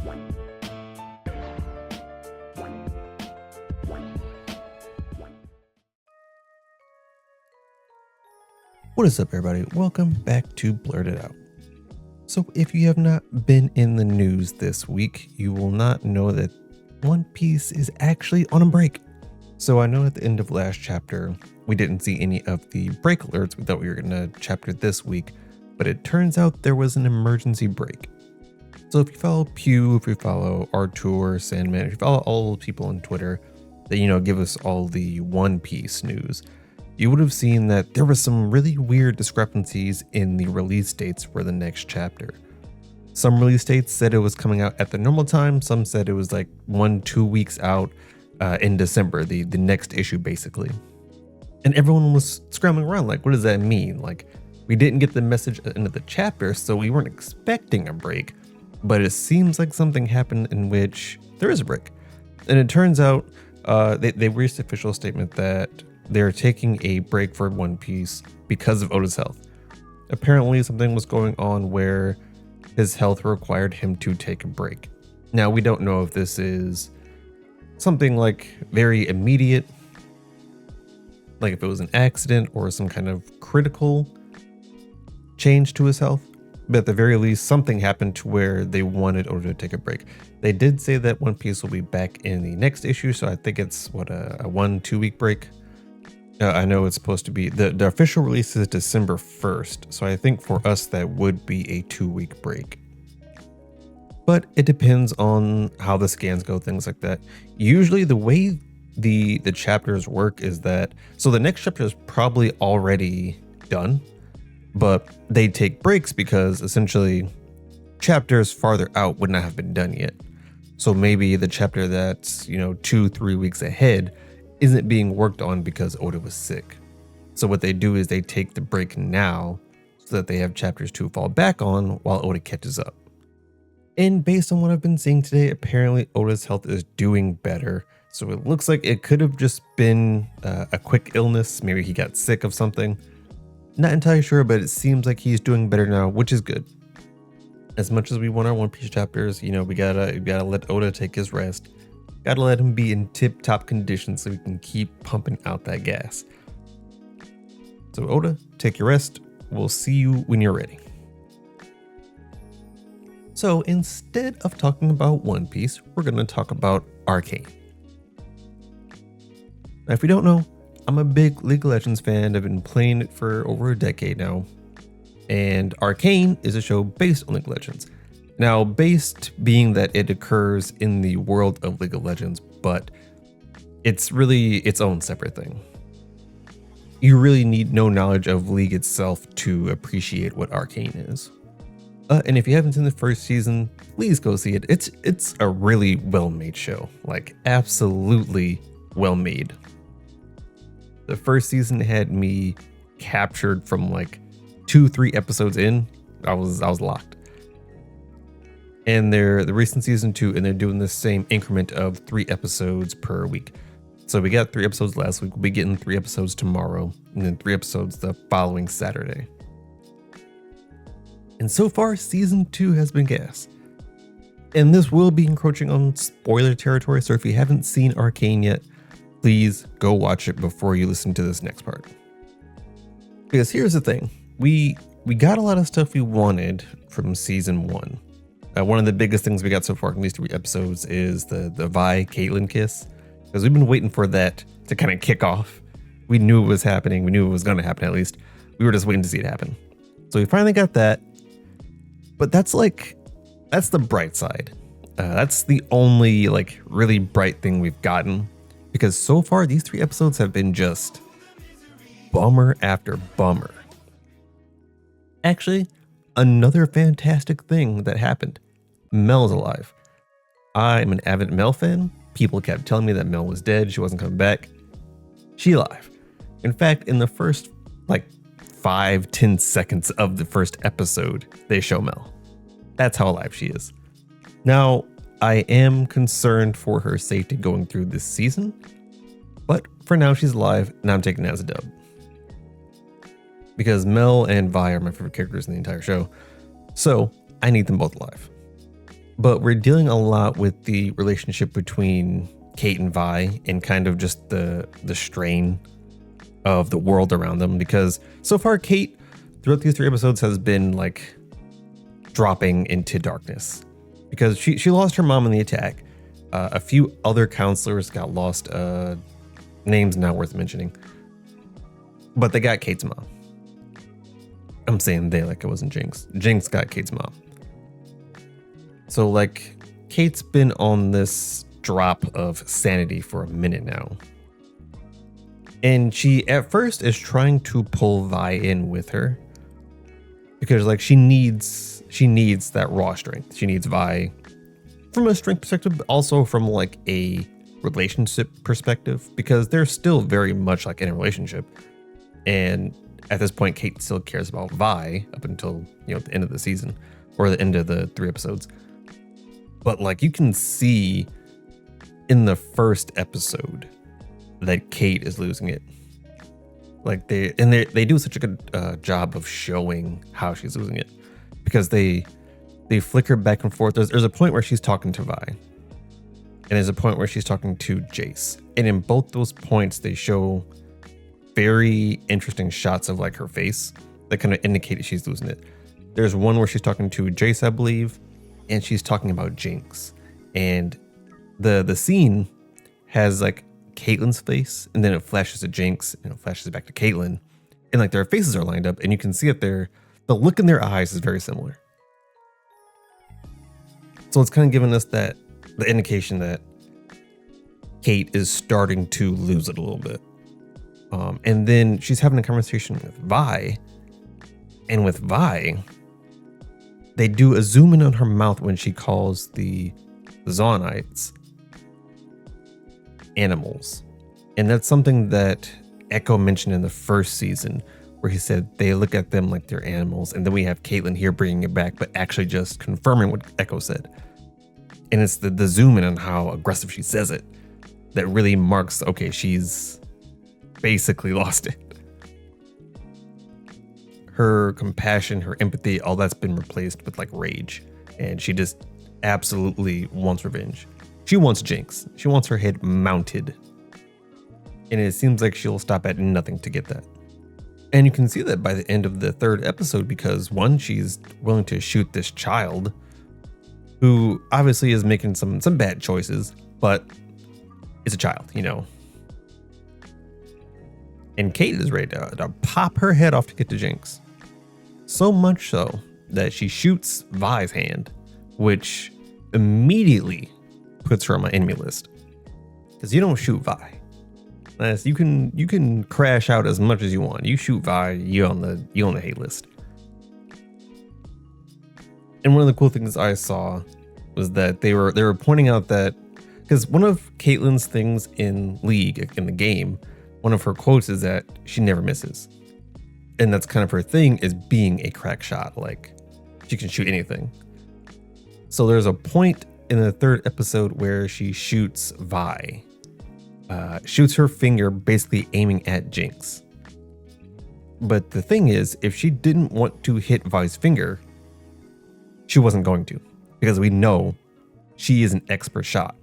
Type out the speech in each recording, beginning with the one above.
What is up, everybody? Welcome back to Blerd It Out. So if you have not been in the news this week, you will not know that One Piece is actually on a break. So I know at the end of last chapter, we didn't see any of the break alerts. We thought we were going to chapter this week, but it turns out there was an emergency break. So if you follow Pew, if you follow Artur, Sandman, if you follow all the people on Twitter that, give us all the One Piece news, you would have seen that there was some really weird discrepancies in the release dates for the next chapter. Some release dates said it was coming out at the normal time. Some said it was like 1-2 weeks out in December, the next issue basically. And everyone was scrambling around like, what does that mean? Like, we didn't get the message at the end of the chapter, so we weren't expecting a break. But it seems like something happened in which there is a break. And it turns out they released an official statement that they're taking a break for One Piece because of Oda's health. Apparently something was going on where his health required him to take a break. Now, we don't know if this is something like very immediate, like if it was an accident or some kind of critical change to his health, but at the very least, something happened to where they wanted Oda to take a break. They did say that One Piece will be back in the next issue, so I think it's a 1-2 week break. I know it's supposed to be, the official release is December 1st, so I think for us that would be a 2-week break. But it depends on how the scans go, things like that. Usually the way the chapters work is that, so the next chapter is probably already done, but they take breaks because essentially chapters farther out would not have been done yet. So maybe the chapter that's, 2-3 weeks ahead isn't being worked on because Oda was sick. So what they do is they take the break now so that they have chapters to fall back on while Oda catches up. And based on what I've been seeing today, apparently Oda's health is doing better. So it looks like it could have just been a quick illness. Maybe he got sick of something. Not entirely sure, but it seems like he's doing better now, which is good. As much as we want our One Piece chapters, we gotta let Oda take his rest. Gotta let him be in tip-top condition so we can keep pumping out that gas. So Oda, take your rest. We'll see you when you're ready. So instead of talking about One Piece, we're gonna talk about Arcane. Now, if you don't know, I'm a big League of Legends fan. I've been playing it for over a decade now. And Arcane is a show based on League of Legends. Now, based being that it occurs in the world of League of Legends, but it's really its own separate thing. You really need no knowledge of League itself to appreciate what Arcane is. And if you haven't seen the first season, please go see it. It's a really well-made show, like absolutely well-made. The first season had me captured from like 2-3 episodes in. I was locked. And they're the recent season 2, and they're doing the same increment of 3 episodes per week. So we got 3 episodes last week. We'll be getting 3 episodes tomorrow, and then 3 episodes the following Saturday. And so far, season 2 has been gas. And this will be encroaching on spoiler territory. So if you haven't seen Arcane yet, please go watch it before you listen to this next part. Because here's the thing, we got a lot of stuff we wanted from season 1. One of the biggest things we got so far in these 3 episodes is the Vi Caitlyn kiss, because we've been waiting for that to kind of kick off. We knew it was happening. We knew it was going to happen, at least. We were just waiting to see it happen. So we finally got that. But that's the bright side. That's the only really bright thing we've gotten, because so far these 3 episodes have been just bummer after bummer. Actually, another fantastic thing that happened. Mel's alive. I'm an avid Mel fan. People kept telling me that Mel was dead. She wasn't coming back. She alive. In fact, in the first 5-10 seconds of the first episode, they show Mel. That's how alive she is. Now, I am concerned for her safety going through this season, but for now she's alive, and I'm taking it as a dub. Because Mel and Vi are my favorite characters in the entire show, so I need them both alive. But we're dealing a lot with the relationship between Kate and Vi and kind of just the strain of the world around them, because so far Kate throughout these 3 episodes has been like dropping into darkness because she lost her mom in the attack. A few other counselors got lost, names not worth mentioning, but they got Kate's mom. I'm saying they like it wasn't Jinx. Jinx got Kate's mom. So like Kate's been on this drop of sanity for a minute now. And she at first is trying to pull Vi in with her because like she needs that raw strength. She needs Vi from a strength perspective, but also from like a relationship perspective, because they're still very much like in a relationship. And at this point, Kate still cares about Vi up until, you know, the end of the season or the end of the 3 episodes. But like you can see in the first episode that Kate is losing it. Like they do such a good job of showing how she's losing it, because they flicker back and forth. There's a point where she's talking to Vi, and there's a point where she's talking to Jace, and in both those points they show very interesting shots of like her face that kind of indicate she's losing it. There's one where she's talking to Jace, I believe, and she's talking about Jinx, and the scene has like Caitlyn's face, and then it flashes to Jinx, and it flashes back to Caitlyn, and like their faces are lined up, and you can see that the look in their eyes is very similar. So it's kind of giving us the indication that Kate is starting to lose it a little bit. And then she's having a conversation with Vi, and with Vi, they do a zoom in on her mouth when she calls the Zonites animals. And that's something that Echo mentioned in the first season, where he said they look at them like they're animals. And then we have Caitlyn here bringing it back, but actually just confirming what Echo said. And it's the zoom in on how aggressive she says it that really marks, okay, she's basically lost it. Her compassion, her empathy, all that's been replaced with like rage. And she just absolutely wants revenge. She wants Jinx. She wants her head mounted. And it seems like she'll stop at nothing to get that. And you can see that by the end of the 3rd episode, because one, she's willing to shoot this child who obviously is making some bad choices, but it's a child, you know. And Kate is ready to pop her head off to get to Jinx. So much so that she shoots Vi's hand, which immediately puts her on my enemy list. Because you don't shoot Vi. You can crash out as much as you want. You shoot Vi, you on the hate list. And one of the cool things I saw was that they were pointing out that, because one of Caitlyn's things in League, in the game, one of her quotes is that she never misses. And that's kind of her thing, is being a crack shot. Like, she can shoot anything. So there's a point in the 3rd episode where she shoots Vi. Shoots her finger, basically aiming at Jinx. But the thing is, if she didn't want to hit Vi's finger, she wasn't going to, because we know she is an expert shot.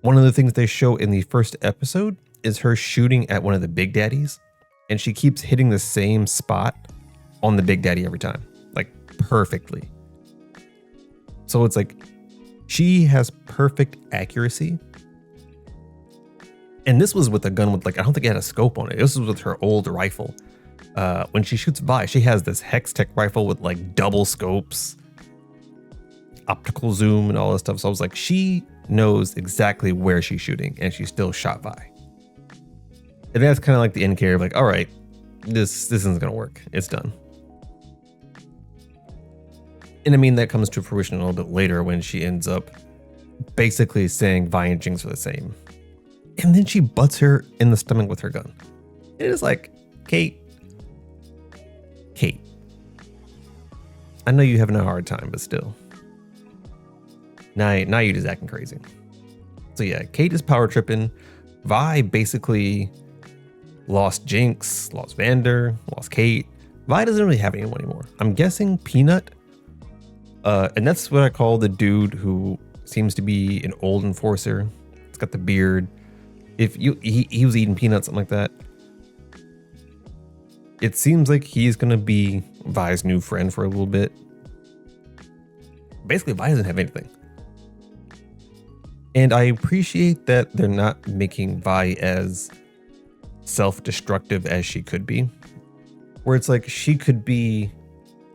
One of the things they show in the 1st episode is her shooting at one of the Big Daddies, and she keeps hitting the same spot on the Big Daddy every time, like perfectly. So it's like she has perfect accuracy. And this was with a gun with like, I don't think it had a scope on it. This was with her old rifle. When she shoots Vi, she has this Hex Tech rifle with like double scopes, optical zoom, and all this stuff. So I was like, she knows exactly where she's shooting, and she still shot Vi. And that's kind of like the indicator of like, all right, this isn't gonna work. It's done. And I mean, that comes to fruition a little bit later when she ends up basically saying Vi and Jinx are the same. And then she butts her in the stomach with her gun. It is like, Kate, I know you're having a hard time, but still. Now you're just acting crazy. So yeah, Kate is power tripping. Vi basically lost Jinx, lost Vander, lost Kate. Vi doesn't really have anyone anymore. I'm guessing Peanut And that's what I call the dude who seems to be an old enforcer. It's got the beard. If he was eating peanuts, something like that. It seems like he's gonna be Vi's new friend for a little bit. Basically, Vi doesn't have anything. And I appreciate that they're not making Vi as self-destructive as she could be. Where it's like she could be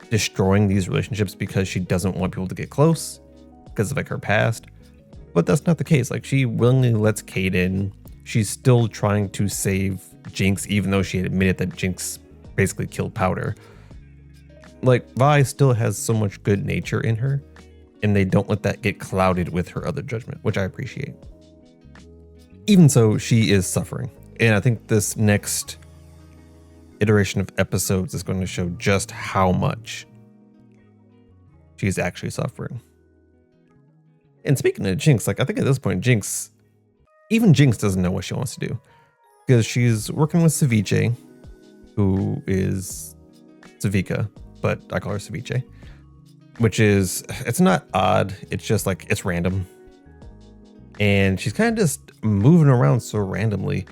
destroying these relationships because she doesn't want people to get close because of like her past. But that's not the case. Like she willingly lets Kate in. She's still trying to save Jinx, even though she had admitted that Jinx basically killed Powder. Like Vi still has so much good nature in her, and they don't let that get clouded with her other judgment, which I appreciate. Even so, she is suffering. And I think this next iteration of episodes is going to show just how much she's actually suffering. And speaking of Jinx, like I think at this point, even Jinx doesn't know what she wants to do. Because she's working with Ceviche, who is Savika, but I call her Ceviche. Which is, it's not odd, it's just like, it's random. And she's kind of just moving around so randomly.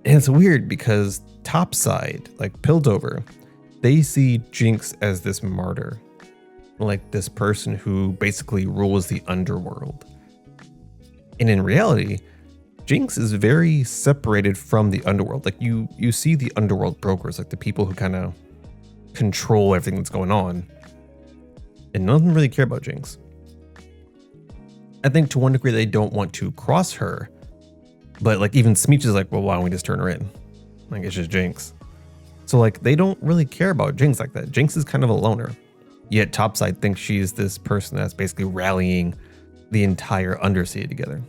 And it's weird because Topside, like Piltover, they see Jinx as this martyr. Like this person who basically rules the underworld. And in reality, Jinx is very separated from the underworld. Like you see the underworld brokers, like the people who kind of control everything that's going on. And none of them really care about Jinx. I think to one degree they don't want to cross her. But like even Smeech is like, well, why don't we just turn her in? Like it's just Jinx. So like they don't really care about Jinx like that. Jinx is kind of a loner. Yet Topside thinks she's this person that's basically rallying the entire Undersea together.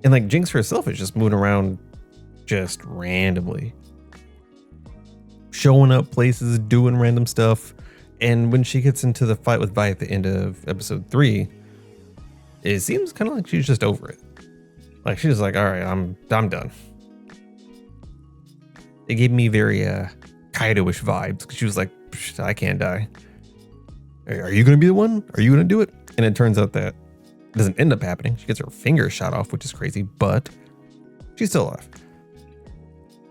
And like Jinx herself is just moving around just randomly. Showing up places, doing random stuff. And when she gets into the fight with Vi at the end of episode 3, it seems kind of like she's just over it. Like she's like, all right, I'm done. It gave me very Kaido-ish vibes because she was like, I can't die. Are you going to be the one? Are you going to do it? And it turns out that it doesn't end up happening. She gets her finger shot off, which is crazy, but she's still alive.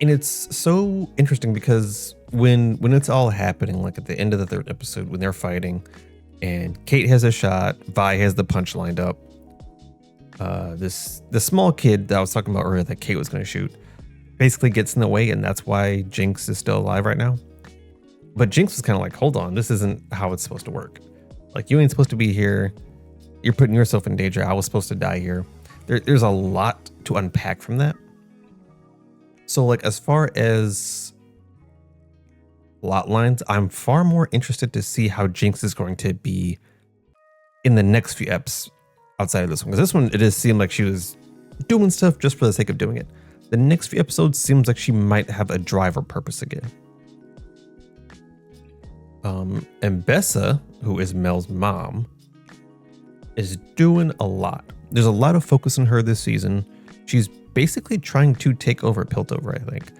And it's so interesting because when it's all happening, like at the end of the 3rd episode, when they're fighting and Kate has a shot, Vi has the punch lined up. The small kid that I was talking about earlier that Kate was going to shoot basically gets in the way, and that's why Jinx is still alive right now. But Jinx was kind of like, hold on, this isn't how it's supposed to work. Like you ain't supposed to be here. You're putting yourself in danger. I was supposed to die here. There's a lot to unpack from that. So like as far as plot lines, I'm far more interested to see how Jinx is going to be in the next few eps outside of this one. Because this one, it just seemed like she was doing stuff just for the sake of doing it. The next few episodes seems like she might have a drive or purpose again. Mbessa, who is Mel's mom, is doing a lot. There's a lot of focus on her this season. She's basically trying to take over Piltover, I think.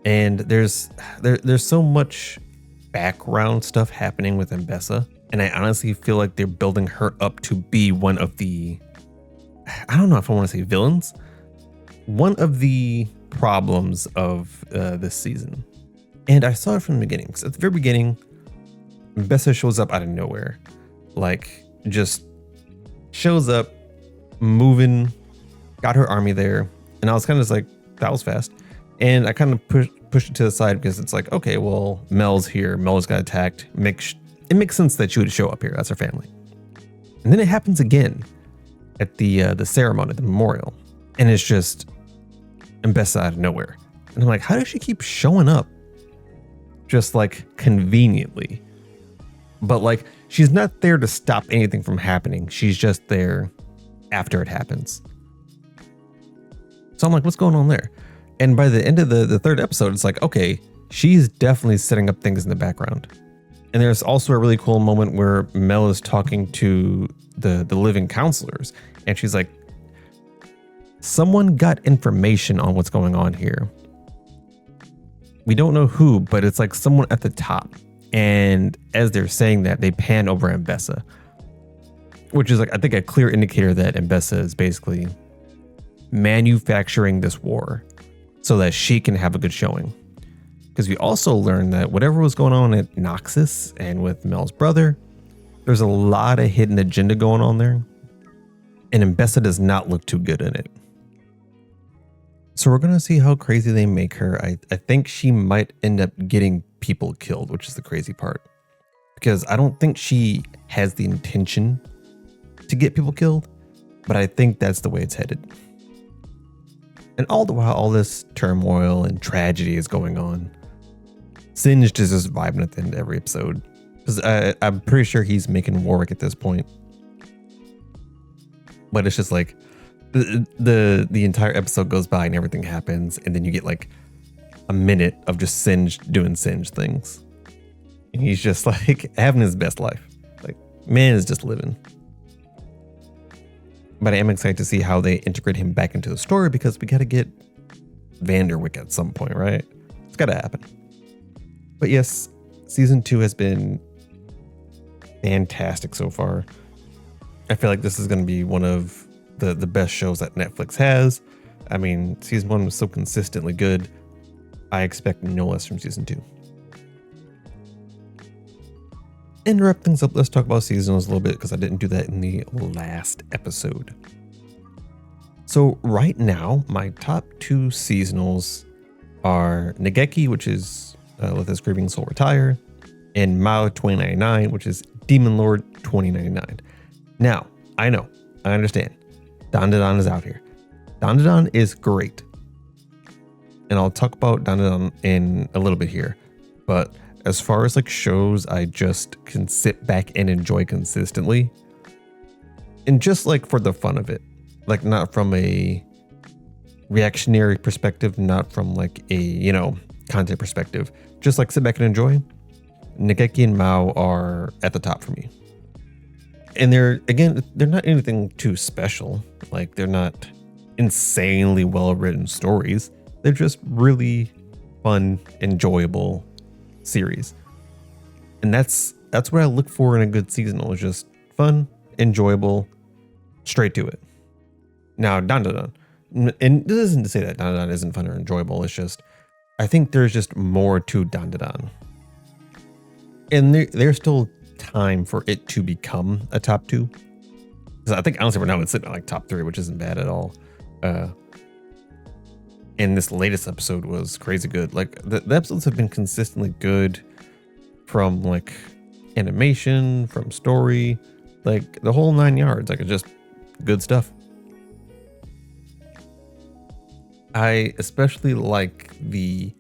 And there's so much background stuff happening with Mbessa, and I honestly feel like they're building her up to be one of the, I don't know if I want to say villains, one of the problems of this season. And I saw it from the beginning, because at the very beginning, Mbessa shows up out of nowhere, like just shows up, moving, got her army there, and I was kind of just like, that was fast. And I kind of pushed it to the side because it's like, okay, well, Mel's here. Mel just got attacked. It makes sense that she would show up here. That's her family. And then it happens again at the ceremony, the memorial, and it's just Mbessa out of nowhere. And I'm like, how does she keep showing up? Just like conveniently. But like, she's not there to stop anything from happening. She's just there after it happens. So I'm like, what's going on there? And by the end of the 3rd episode, it's like, okay, she's definitely setting up things in the background. And there's also a really cool moment where Mel is talking to the living counselors. And she's like, someone got information on what's going on here. We don't know who, but it's like someone at the top. And as they're saying that, they pan over Mbessa, which is like, I think, a clear indicator that Mbessa is basically manufacturing this war so that she can have a good showing. Because we also learned that whatever was going on at Noxus and with Mel's brother, there's a lot of hidden agenda going on there. And Mbessa does not look too good in it. So we're going to see how crazy they make her. I think she might end up getting people killed, which is the crazy part. Because I don't think she has the intention to get people killed, but I think that's the way it's headed. And all the while, all this turmoil and tragedy is going on, Singed is just vibing at the end of every episode. Because I'm pretty sure he's making Warwick at this point. But it's just like the entire episode goes by and everything happens, and then you get like a minute of just Singed doing Singed things. And he's just like having his best life. Like, man is just living. But I am excited to see how they integrate him back into the story, because we got to get Vanderwyck at some point, right? It's got to happen. But yes, season 2 has been fantastic so far. I feel like this is going to be one of the best shows that Netflix has. I mean, season 1 was so consistently good. I expect no less from season 2. And to wrap things up, let's talk about seasonals a little bit, because I didn't do that in the last episode. So right now, my top 2 seasonals are Nageki, which is Let the Grieving Soul Retire, and Mao 2099, which is Demon Lord 2099. Now, I know, I understand. Dandadan is out here. Dandadan is great. And I'll talk about Dandadan in a little bit here. But as far as like shows I just can sit back and enjoy consistently, and just like for the fun of it, like not from a reactionary perspective, not from like a, content perspective, just like sit back and enjoy, Nageki and Mao are at the top for me. And they're not anything too special. Like, they're not insanely well written stories. They're just really fun, enjoyable series. And that's what I look for in a good seasonal, is just fun, enjoyable, straight to it. Now, Dandadan, and this isn't to say that Dandadan isn't fun or enjoyable, it's just, I think there's just more to Dandadan. And there's still time for it to become a top 2. Because I think honestly right now it's sitting at like top 3, which isn't bad at all. And this latest episode was crazy good. Like the episodes have been consistently good, from like animation, from story, like the whole 9 yards. Like, it's just good stuff. I especially like the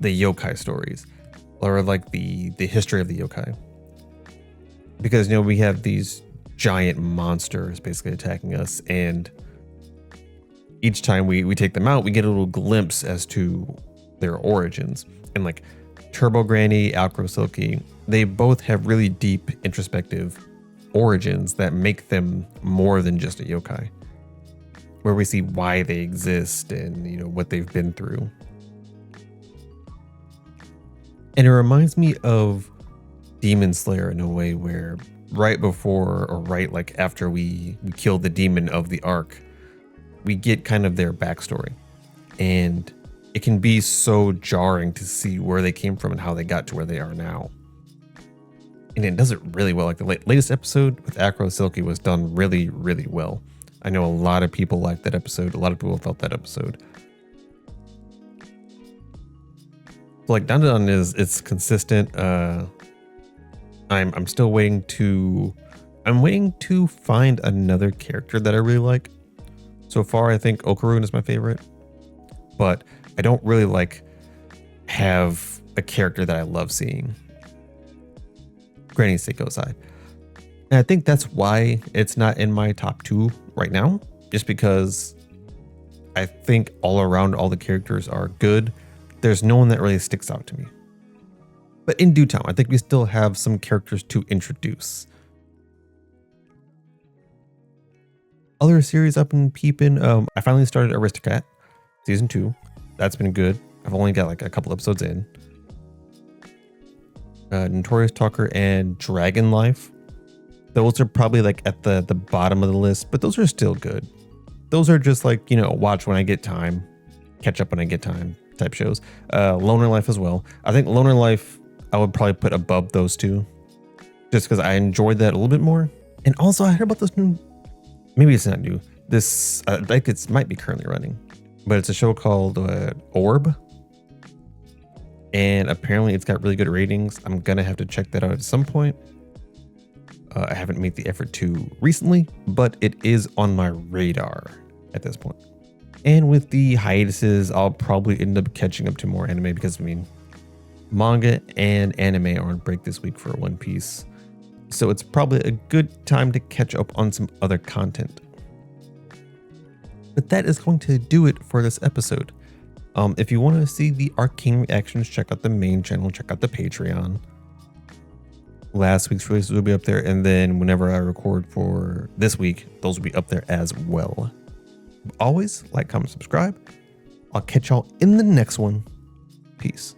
yokai stories, or like the history of the yokai, because we have these giant monsters basically attacking us, and each time we take them out, we get a little glimpse as to their origins. And like Turbo Granny, Alcro Silky, they both have really deep introspective origins that make them more than just a yokai, where we see why they exist and what they've been through. And it reminds me of Demon Slayer in a way, where right before or right like after we kill the demon of the arc, we get kind of their backstory, and it can be so jarring to see where they came from and how they got to where they are now. And it does it really well. Like the latest episode with Acro Silky was done really, really well. I know a lot of people liked that episode. A lot of people felt that episode. Like Dandadan it's consistent. I'm still waiting to find another character that I really like. So far, I think Okarun is my favorite, but I don't really have a character that I love seeing. Granny Seiko aside. And I think that's why it's not in my top 2 right now, just because I think all around all the characters are good. There's no one that really sticks out to me. But in due time, I think we still have some characters to introduce. Other series I've been peeping, I finally started Aristocrat season 2. That's been good. I've only got like a couple episodes in. Notorious Talker and Dragon Life. Those are probably like at the bottom of the list, but those are still good. Those are just like, watch when I get time, catch up when I get time type shows. Loner Life as well. I think Loner Life I would probably put above those two, just because I enjoyed that a little bit more. And also I heard about this new, maybe it's not new. This I think it might be currently running, but it's a show called Orb. And apparently it's got really good ratings. I'm gonna have to check that out at some point. I haven't made the effort to recently, but it is on my radar at this point. And with the hiatuses, I'll probably end up catching up to more anime because manga and anime are on break this week for One Piece. So it's probably a good time to catch up on some other content. But that is going to do it for this episode. If you want to see the Arcane reactions, check out the main channel, check out the Patreon. Last week's releases will be up there, and then whenever I record for this week, those will be up there as well. Always like, comment, subscribe. I'll catch y'all in the next one. Peace.